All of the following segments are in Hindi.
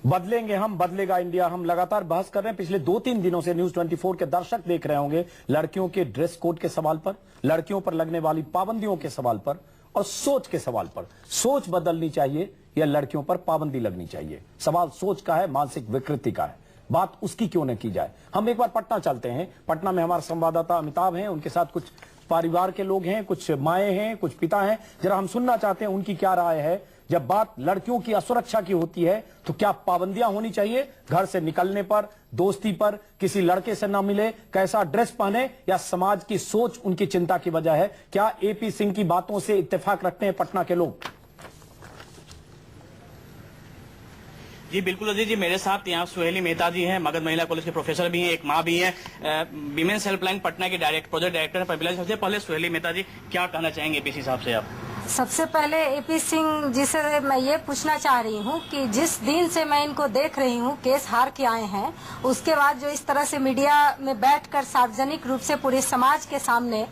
बदलेंगे हम, बदलेगा इंडिया। हम लगातार बहस कर रहे हैं पिछले 2-3 दिनों से। न्यूज 24 के दर्शक देख रहे होंगे लड़कियों के ड्रेस कोड के सवाल पर, लड़कियों पर लगने वाली पाबंदियों के सवाल पर और सोच के सवाल पर। सोच बदलनी चाहिए या लड़कियों पर पाबंदी लगनी चाहिए? सवाल सोच का है, मानसिक विकृति का है। बात उसकी क्यों न की जाए। हम एक बार पटना चलते हैं। पटना में हमारे संवाददाता अमिताभ हैं, उनके साथ कुछ परिवार के लोग हैं, कुछ माएं हैं, कुछ पिता हैं। जरा हम सुनना चाहते हैं उनकी क्या राय है। जब बात लड़कियों की असुरक्षा की होती है तो क्या पाबंदियां होनी चाहिए घर से निकलने पर, दोस्ती पर, किसी लड़के से ना मिले, कैसा ड्रेस पहने, या समाज की सोच उनकी चिंता की वजह है? क्या एपी सिंह की बातों से इत्तेफाक रखते हैं पटना के लोग? जी बिल्कुल अजीत जी, मेरे साथ यहाँ सुहेली मेहता जी हैं, मगध महिला कॉलेज के प्रोफेसर भी हैं, एक माँ भी हैं, विमेंस हेल्पलाइन पटना के प्रोजेक्ट डायरेक्टर हैं पबिला। सबसे पहले सुहेली मेहता जी, क्या कहना चाहेंगे एपी साहब से आप? सबसे पहले एपी सिंह जी से मैं ये पूछना चाह रही हूँ कि जिस दिन से मैं इनको देख रही हूँ केस हार के आए हैं, उसके बाद जो इस तरह से मीडिया में बैठकर सार्वजनिक रूप से पूरे समाज के सामने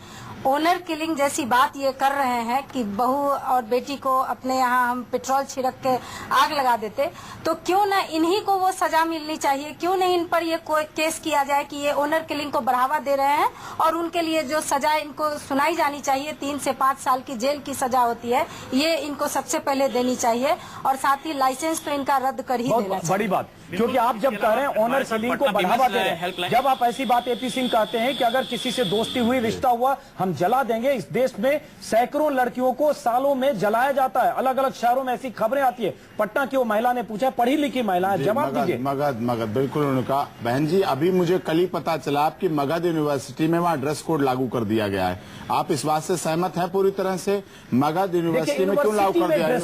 ऑनर किलिंग जैसी बात ये कर रहे हैं कि बहू और बेटी को अपने यहाँ हम पेट्रोल छिड़क के आग लगा देते, तो क्यों न इन्हीं को वो सजा मिलनी चाहिए? क्यों नहीं इन पर ये कोई केस किया जाए कि ये ऑनर किलिंग को बढ़ावा दे रहे हैं और उनके लिए जो सजा इनको सुनाई जानी चाहिए, 3 से 5 साल की जेल की सजा होती है, ये इनको सबसे पहले देनी चाहिए और साथ ही लाइसेंस तो इनका रद्द कर ही देना चाहिए। बड़ी बात, क्योंकि आप जब कह रहे हैं ऑनर किलिंग को बढ़ावा दे रहे हैं, जब आप ऐसी बात एपी सिंह कहते हैं कि अगर किसी से दोस्ती हुई, रिश्ता हुआ, हम जला देंगे। इस देश में सैकड़ों लड़कियों को सालों में जलाया जाता है। अलग अलग शहरों में ऐसी खबरें आती है। पटना की वो महिला ने पूछा, पढ़ी लिखी महिला है, जवाब दीजिए। मगध बिल्कुल उनका। बहन जी, अभी मुझे कल ही पता चला कि मगध यूनिवर्सिटी में वहाँ ड्रेस कोड लागू कर दिया गया है। आप इस बात से सहमत हैं पूरी तरह से? मगध यूनिवर्सिटी में क्यों लागू कर दिया है?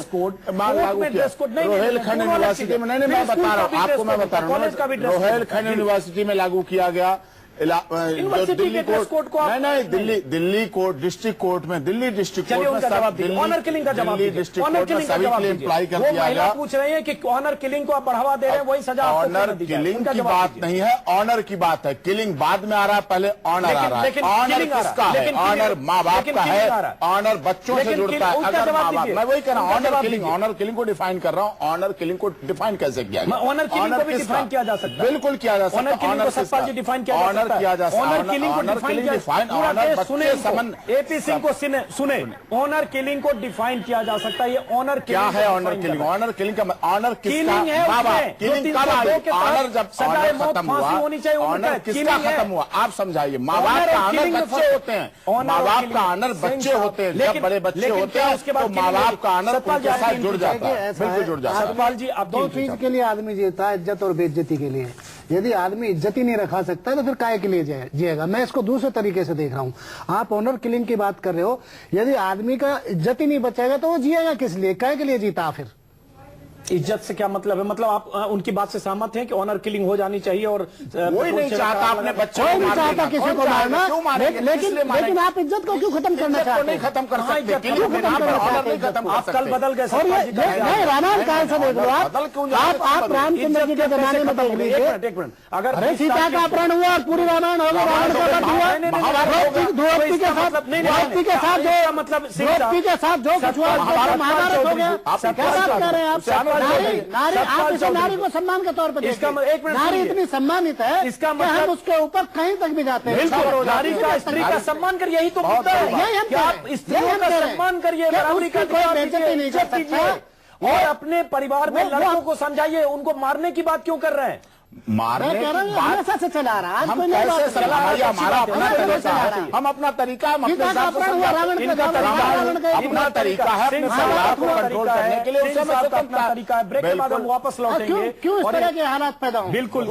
रोहेलखंड यूनिवर्सिटी में नहीं, मैं बता रहा हूँ आपको, मैं बता रहा हूँ रोहेलखंड यूनिवर्सिटी में लागू किया गया। दिल्ली कोर्ट को नहीं, दिल्ली कोर्ट डिस्ट्रिक्ट कोर्ट में, दिल्ली डिस्ट्रिक्ट कोर्ट में ऑनर किलिंग का जवाब दीजिए। ऑनर किलिंग का जवाब अप्लाई कर दिया गया। पूछ रहे हैं कि ऑनर किलिंग को आप बढ़ावा दे रहे हैं, वही सजा। ऑनर किलिंग की बात नहीं है, ऑनर की बात है। किलिंग बाद में आ रहा है, पहले ऑनर आ रहा है। ऑनर किसका है? ऑनर माँ बाप का है, ऑनर बच्चों से जुड़ता है। अगर माँ बाप, मैं वही कह रहा हूँ, ऑनर किलिंग को डिफाइन कर रहा हूँ। ऑनर किलिंग को डिफाइन कैसे किया गया? ऑनर किलिंग को भी डिफाइन किया जा सकता है, बिल्कुल किया जा सकता है। ऑनर सतपाल जी डिफाइन किया जा सकता है। ऑनर किलिंग को डिफाइन एपी सिंह को सुने, ऑनर किलिंग को डिफाइन किया जा सकता है। ये ऑनर क्या है? ऑनर किलिंग, ऑनर किलिंग का ऑनर किसका? किलिंग कब आई? ऑनर जब ऑनर खत्म हुआ, ऑनर किसका खत्म हुआ आप समझाइए। माँ बाप का ऑनर बच्चे होते हैं, माँ बाप का ऑनर बच्चे होते हैं। जब बड़े बच्चे होते हैं उसके बाद माँ बाप का ऑनर उनके साथ जुड़ जाता है, बिल्कुल जुड़ जाता है। सतपाल जी, अब 2 चीज के लिए आदमी जीता है, इज्जत और बेइज्जती के लिए। यदि आदमी इज्जत ही नहीं रखा सकता तो फिर काहे के लिए जिएगा? मैं इसको दूसरे तरीके से देख रहा हूँ। आप ऑनर किलिंग की बात कर रहे हो, यदि आदमी का इज्जत ही नहीं बचेगा तो वो जिएगा किस लिए? काहे के लिए जीता? फिर इज्जत से क्या मतलब है? मतलब आप उनकी बात से सहमत हैं कि ऑनर किलिंग हो जानी चाहिए? और कोई नहीं चाहता अपने बच्चों को नहीं चाहता किसी को मारना, लेकिन आप इज्जत को क्यों खत्म करना चाहते हैं? नहीं खत्म कर सकते, आप कल बदल गए। रामायण काल से देख लो, आप रामचंद्र जी के जमाने में देख लीजिए। एक मिनट, अगर सीता का अपहरण हुआ, पूरी रामायण होगा, रावण का वध हुआ, द्रौपदी के साथ जो कुछ हुआ महाभारत हो गया। क्या बात कर रहे हैं आप? आप इसे नारी को सम्मान के तौर पर नारी इतनी सम्मानित है, इसका मतलब उसके ऊपर कहीं तक भी जाते हैं। बिल्कुल, नारी का स्त्री का सम्मान कर, यही तो मुद्दा है कि आप स्त्रियों का सम्मान करिए, बराबरी का बेइज्जती नहीं कर सकता। और अपने परिवार में लड़कों को समझाइए। उनको मारने की बात क्यों कर रहे हैं? मारने हमेशा से चला रहा है। हम कैसे चला? हमारा अपना तरीका है, हम अपना तरीका, हम अपने साथ अपना तरीका है अपने परिवार को कंट्रोल करने के लिए। उससे अपना तरीका है। ब्रेक के बाद हम वापस लौटेंगे। क्यों इस तरह के हालात पैदा हो? बिल्कुल,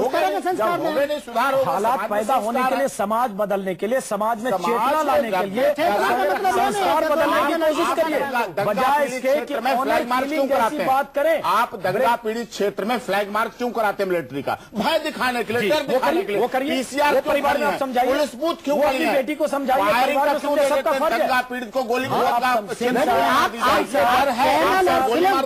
सुधार हालात पैदा होने के लिए, समाज बदलने के लिए, समाज में चेतना लाने के लिए, संस्कार बदलने की कोशिश करिए, बजाय इसके कि फ्लैग मार्च क्यों कराते बात करें। आप दंगा पीड़ित क्षेत्र में फ्लैग मार्च क्यों कराते हैं? मिलिट्री का भय दिखाने के लिए, डर दिखाने के लिए। वो करिए, पीसीआर परिवार में आप समझाइए, पुलिस बूथ क्यों अपनी बेटी को समझाइए, दंगा पीड़ित को गोली मार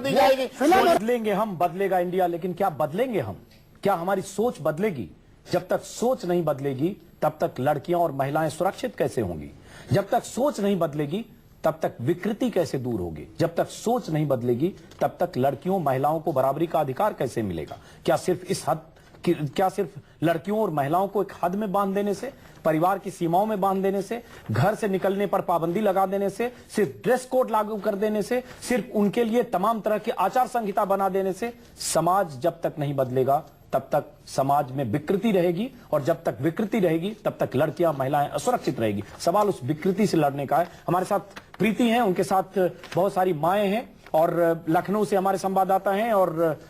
दी जाएगी। बदलेंगे हम, बदलेगा इंडिया, लेकिन क्या बदलेंगे हम? क्या हमारी सोच बदलेगी? जब तक सोच नहीं बदलेगी तब तक लड़कियां और महिलाएं सुरक्षित कैसे होंगी? जब तक सोच नहीं बदलेगी तब तक विकृति कैसे दूर होगी? जब तक सोच नहीं बदलेगी तब तक लड़कियों महिलाओं को बराबरी का अधिकार कैसे मिलेगा? क्या सिर्फ लड़कियों और महिलाओं को एक हद में बांध देने से, परिवार की सीमाओं में बांध देने से, घर से निकलने पर पाबंदी लगा देने से, सिर्फ ड्रेस कोड लागू कर देने से, सिर्फ उनके लिए तमाम तरह की आचार संहिता बना देने से समाज जब तक नहीं बदलेगा तब तक समाज में विकृति रहेगी, और जब तक विकृति रहेगी तब तक लड़कियां महिलाएं असुरक्षित रहेगी। सवाल उस विकृति से लड़ने का है। हमारे साथ प्रीति हैं, उनके साथ बहुत सारी माएं हैं, और लखनऊ से हमारे संवाददाता हैं, और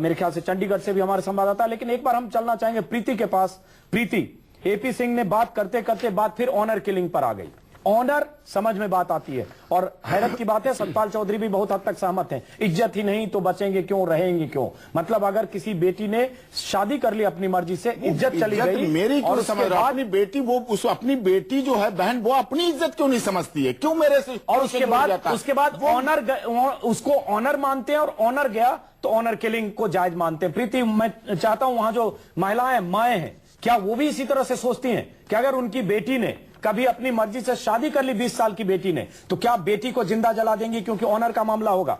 मेरे ख्याल से चंडीगढ़ से भी हमारे संवाददाता। लेकिन एक बार हम चलना चाहेंगे प्रीति के पास। प्रीति, एपी सिंह ने बात करते करते बात फिर ऑनर किलिंग पर आ गई। ऑनर समझ में बात आती है, और हैरत की बात है सतपाल चौधरी भी बहुत हद तक सहमत हैं। इज्जत ही नहीं तो बचेंगे क्यों, रहेंगे क्यों? मतलब अगर किसी बेटी ने शादी कर ली अपनी मर्जी से, इज्जत चली गई, मेरी क्यों समझ रहा? अपनी बेटी, वो अपनी बेटी जो है बहन, वो अपनी इज्जत क्यों नहीं समझती है? क्यों मेरे से? और उसके बाद ऑनर, उसको ऑनर मानते हैं, और ऑनर गया तो ऑनर किलिंग को जायज मानते हैं। प्रीति, मैं चाहता हूं वहां जो महिलाएं माएं हैं, क्या वो भी इसी तरह से सोचती हैं कि अगर उनकी बेटी ने कभी अपनी मर्जी से शादी कर ली 20 साल की बेटी ने, तो क्या बेटी को जिंदा जला देंगी क्योंकि ऑनर का मामला होगा?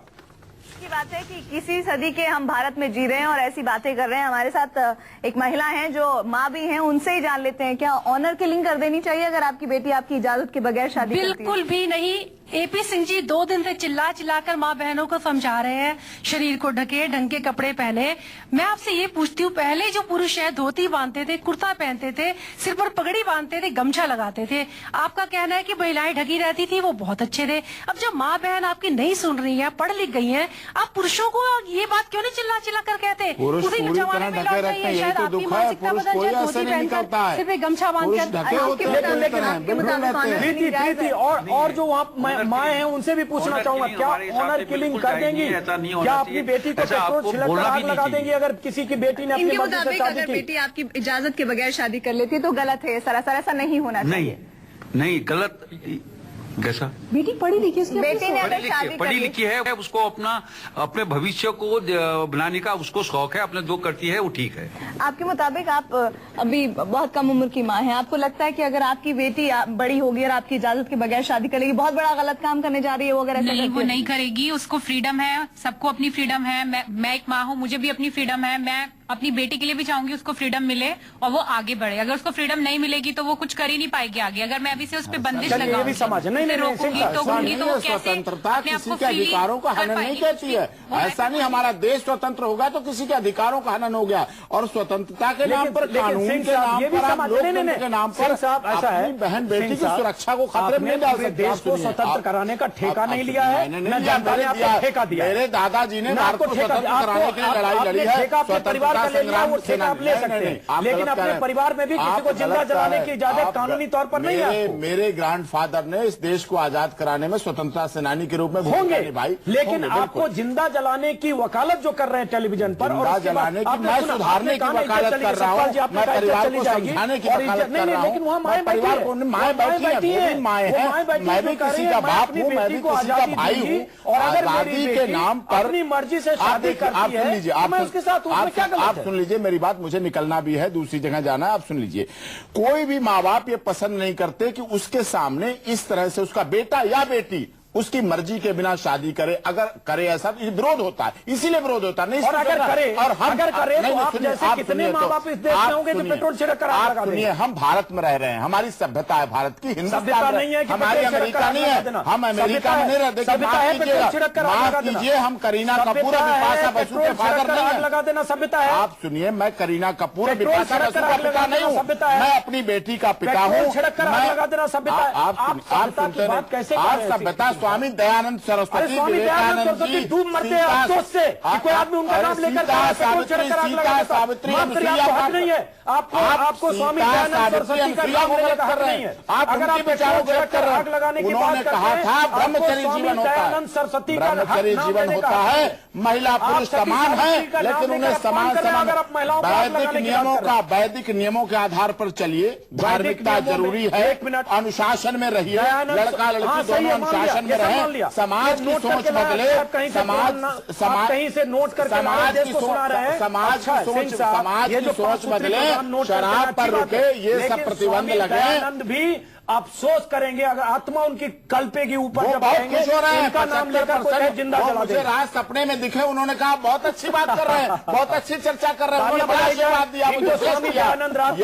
की बात है कि किसी सदी के हम भारत में जी रहे हैं और ऐसी बातें कर रहे हैं। हमारे साथ एक महिला हैं जो माँ भी हैं, उनसे ही जान लेते हैं, क्या ऑनर किलिंग कर देनी चाहिए अगर आपकी बेटी आपकी इजाजत के बगैर शादी करती है? बिल्कुल भी नहीं। एपी सिंह जी 2 दिन से चिल्ला चिल्लाकर माँ बहनों को समझा रहे हैं, शरीर को ढके, ढंग के कपड़े पहने। मैं आपसे ये पूछती हूँ, पहले जो पुरुष है धोती बांधते थे, कुर्ता पहनते थे, सिर पर पगड़ी बांधते थे, गमछा लगाते थे। आपका कहना है कि महिलाएं ढकी रहती थी, वो बहुत अच्छे थे। अब जब माँ बहन आपकी नहीं सुन रही है, पढ़ लिख गई है, आप पुरुषों को ये बात क्यों नहीं चिल्ला चिल्ला कर कहते? उसी जमाने में लौट गई है, शायद आपकी मानसिकता बदल जाए, धोती पहनकर, सिर्फ गमछा बांधकर। और जो वहाँ माए हैं उनसे भी पूछना चाहूंगा, क्या ऑनर किलिंग कर देंगी? क्या अपनी बेटी को पेट्रोल छिड़ककर आग लगा देंगी अगर किसी की बेटी ने अपनी मर्जी से शादी की? बेटी आपकी इजाजत के बगैर शादी कर लेती है तो गलत है, सरासर ऐसा नहीं होना चाहिए। नहीं गलत कैसा? बेटी पढ़ी लिखी, बेटी ने अगर शादी पढ़ी लिखी है, उसको अपने भविष्य को बनाने का उसको शौक है, अपने जो करती है वो ठीक है। आपके मुताबिक आप अभी बहुत कम उम्र की माँ हैं, आपको लगता है कि अगर आपकी बेटी बड़ी होगी और आपकी इजाजत के बगैर शादी करेगी, बहुत बड़ा गलत काम करने जा रही है वो? अगर ऐसा नहीं, वो नहीं करेगी। उसको फ्रीडम है, सबको अपनी फ्रीडम है। मैं एक माँ हूँ, मुझे भी अपनी फ्रीडम है। मैं अपनी बेटी के लिए भी चाहूंगी उसको फ्रीडम मिले और वो आगे बढ़े। अगर उसको फ्रीडम नहीं मिलेगी तो वो कुछ कर ही नहीं पाएगी आगे। अगर मैं अभी से उस पर बंदिश लगाऊंगी, स्वतंत्रता किसी के अधिकारों का हनन नहीं कहती है। ऐसा नहीं, हमारा देश स्वतंत्र होगा तो किसी के अधिकारों का हनन हो गया। और स्वतंत्रता के नाम पर, कानून के नाम पर, आप लोकतंत्र के नाम पर अपनी बहन बेटी की सुरक्षा को खतरे में डाल सकते। देश को स्वतंत्र कराने का ठेका नहीं लिया है, ठेका दिया। मेरे दादाजी ने भारत को स्वतंत्र कराने के लिए लड़ाई लड़ी है। स्वतंत्रता संग्राम से आप ले सकते हैं, लेकिन अपने परिवार में भी किसी को जिंदा जलाने की इजाजत कानूनी तौर पर नहीं है। मेरे ग्रैंडफादर ने इस देश को आजाद कराने में स्वतंत्रता सेनानी के रूप में होंगे भाई, लेकिन आपको जिंदा जलाने की वकालत जो कर रहे हैं टेलीविजन पर, और जलाने की, मैं सुधारने की वकालत कर रहा हूँ, मैं परिवार को समझाने की वकालत कर रहा हूँ। लेकिन वहाँ माएं परिवार को माएं बैठी है, माएं हैं, मैं भी किसी का बाप हूँ, मैं भी किसी का भाई हूँ। और आजादी के नाम पर अपनी मर्जी से शादी करती है, मैं उसके साथ क्या गलत है? आप सुन लीजिए मेरी बात, मुझे निकलना भी है, दूसरी जगह जाना है। आप सुन लीजिए, कोई भी माँ बाप ये पसंद नहीं करते कि उसके सामने इस तरह से उसका बेटा या बेटी उसकी मर्जी के बिना शादी करे। अगर करे ऐसा विरोध होता है, इसीलिए विरोध होता है। नहीं, और अगर करे, और हम अगर करे तो आप जैसे कितने माँ बाप इस देश में होंगे जो पेट्रोल छिड़क कर आग लगा देंगे? हम भारत में रह रहे हैं, हमारी सभ्यता है भारत की, हिंदुस्तान नहीं है, हमारी अमेरिका नहीं है, हम अमेरिका में नहीं रहते। माफ कीजिए, हम करीना कपूर और बिपाशा बसु के फादर नहीं है। लगा देना सभ्यता है। आप सुनिए, मैं करीना कपूर और बिपाशा बसु का पिता नहीं हूँ, मैं अपनी बेटी का पिता हूँ। छिड़क कर आग लगा देना सभ्यता है। आप सुनते हैं, आप सभ्यता स्वामी दयानंद सरस्वती, विवेकानंद जी डूब मरते हैं अफसोस से कि कोई आदमी उनका नाम लेकर सावित्री नहीं है। आपको स्वामी दयानंद सरस्वती का नाम लेने का हक नहीं है। अगर आप विचारों को कर आग लगाने की बात करते हैं, कहा था ब्रह्मचर्य जीवन होता है, सरस्वती का ब्रह्मचर्य जीवन होता है, महिला पुरुष समान है, लेकिन उन्हें समान वैदिक नियमों के आधार पर चलिए। धार्मिकता जरूरी है, अनुशासन में रहिए, लड़का लड़की दोनों अनुशासन में रहे। समाज की सोच बदले, समाज कहीं से नोट करके समाज की सोच बदले, शराब पर रुके, ये सब प्रतिबंध लगे। आप सोच करेंगे, अगर आत्मा उनकी कल्पेगी ऊपर जब बहुत कहेंगे खुश हो रहे हैं, इनका नाम लेकर कोई जिंदा जला मुझे देगा। रात सपने में दिखे, उन्होंने कहा बहुत अच्छी बात कर रहे हैं, बहुत अच्छी चर्चा कर रहे हैं, उन्होंने बड़ा आशीर्वाद दिया मुझे। स्वामी दयानंद रात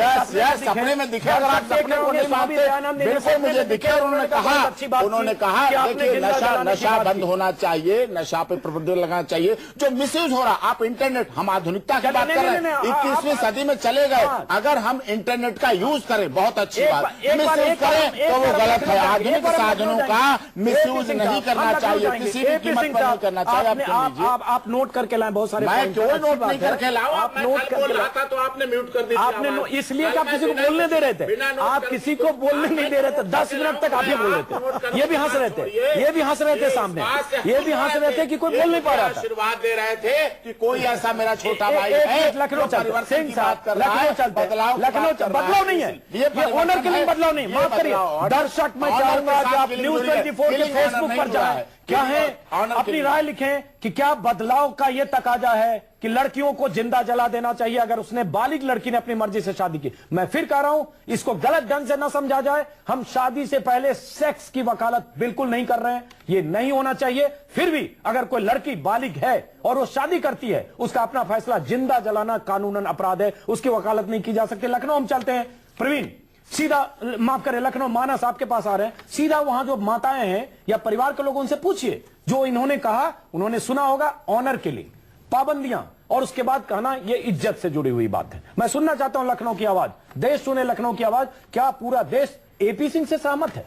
सपने में दिखे, अगर आप सपने को नहीं मानते, बिल्कुल मुझे दिखे। उन्होंने कहा देखिए नशा बंद होना चाहिए, नशा पे प्रतिबंध लगाना चाहिए। जो मिसयूज हो रहा, आप इंटरनेट, हम आधुनिकता की बात कर रहे हैं, 21वीं सदी में चले गए। अगर हम इंटरनेट का यूज करें बहुत अच्छी बात, मिसयूज करें तो वो गलत है। आधुनिक साधनों का मिसयूज नहीं करना चाहिए, किसी भी कीमत पर नहीं करना चाहिए। आप नोट करके लाए बहुत सारे, मैं क्यों नोट नहीं करके लाऊं? आप नोट करके लाता तो आपने म्यूट कर दिया। आपने इसलिए कि आप किसी को बोलने दे रहे थे, आप किसी को बोलने नहीं दे रहे थे। 10 मिनट तक आप ये बोल रहे थे, ये भी हंस रहे थे, ये भी हंस रहे थे सामने, ये भी हंस रहे थे कि कोई बोल नहीं पा रहा था। आशीर्वाद दे रहे थे कि कोई ऐसा मेरा छोटा भाई है। लखनऊ चलते सिंह साहब, लखनऊ चलते, बदलाव नहीं है, ये ऑनर के लिए बदलाव नहीं। माफ करिए दर्शक, मैं चाहूंगा कि आप न्यूज 24 के फेसबुक पर जाएं, क्या है अपनी राय लिखें कि क्या बदलाव का ये तकाजा है कि लड़कियों को जिंदा जला देना चाहिए अगर उसने बालिग लड़की ने अपनी मर्जी से शादी की। मैं फिर कह रहा हूं, इसको गलत ढंग से न समझा जाए। हम शादी से पहले सेक्स की वकालत बिल्कुल नहीं कर रहे हैं, ये नहीं होना चाहिए। फिर भी अगर कोई लड़की बालिग है और वो शादी करती है, उसका अपना फैसला, जिंदा जलाना कानूनन अपराध है, उसकी वकालत नहीं की जा सकती। लखनऊ हम चलते हैं, प्रवीण सीधा, माफ करें, लखनऊ मानस आपके पास आ रहे हैं, सीधा वहां जो माताएं हैं या परिवार के लोग, उनसे पूछिए जो इन्होंने कहा। उन्होंने सुना होगा ऑनर के लिए पाबंदियां, और उसके बाद कहना ये इज्जत से जुड़ी हुई बात है। मैं सुनना चाहता हूं लखनऊ की आवाज, देश सुने लखनऊ की आवाज। क्या पूरा देश एपी सिंह से सहमत है?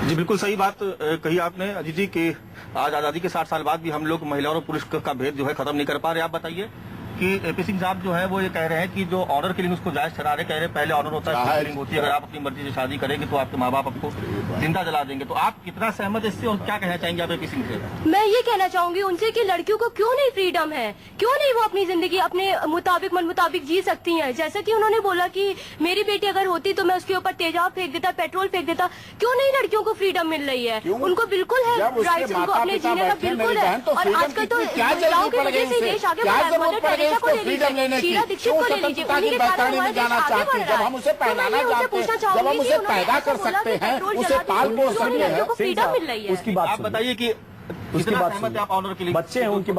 जी बिल्कुल सही बात कही आपने अजीत जी कि आज आजादी के 60 साल बाद भी हम लोग महिला और पुरुष का भेद जो है खत्म नहीं कर पा रहे। आप बताइए कि एपी सिंह साहब जो है वो ये कह रहे हैं कि जो ऑनर किलिंग उसको जायज ठहरा रहे, कह रहे हैं पहले ऑनर होता है, फिर किलिंग होती है। अगर आप अपनी मर्जी से शादी करेंगे तो आपके माँ बाप आपको जिंदा जला देंगे। तो आप कितना सहमत है इससे और क्या कहना चाहेंगे आप एपी सिंह से? मैं ये कहना चाहूंगी उनसे कि लड़कियों को क्यों नहीं फ्रीडम है, क्यों नहीं वो अपनी जिंदगी अपने मुताबिक मन मुताबिक जी सकती हैं। जैसा कि उन्होंने बोला कि मेरी बेटी अगर होती तो मैं उसके ऊपर तेजाब फेंक देता, पेट्रोल फेंक देता। क्यों नहीं लड़कियों को फ्रीडम मिल रही है? उनको बिल्कुल है राइट्स, उनको अपने जीने का बिल्कुल है। और आजकल तो महिलाओं की वजह से देश आगे बढ़ा है। मदर टेरेसा को ले लीजिए, शीला दीक्षित को ले लीजिए, उन्हीं के कारण हमारा देश आगे बढ़ रहा है। हम उसे पहनाना चाहते हैं, जब हम उसे पैदा कर सकते हैं, उसे पाल पोस सकते हैं, फ्रीडम मिल रही है। उसकी बात आप बताइए कि उसकी बात सहमत है आप ऑनर के लिए? बच्चे हैं उनकी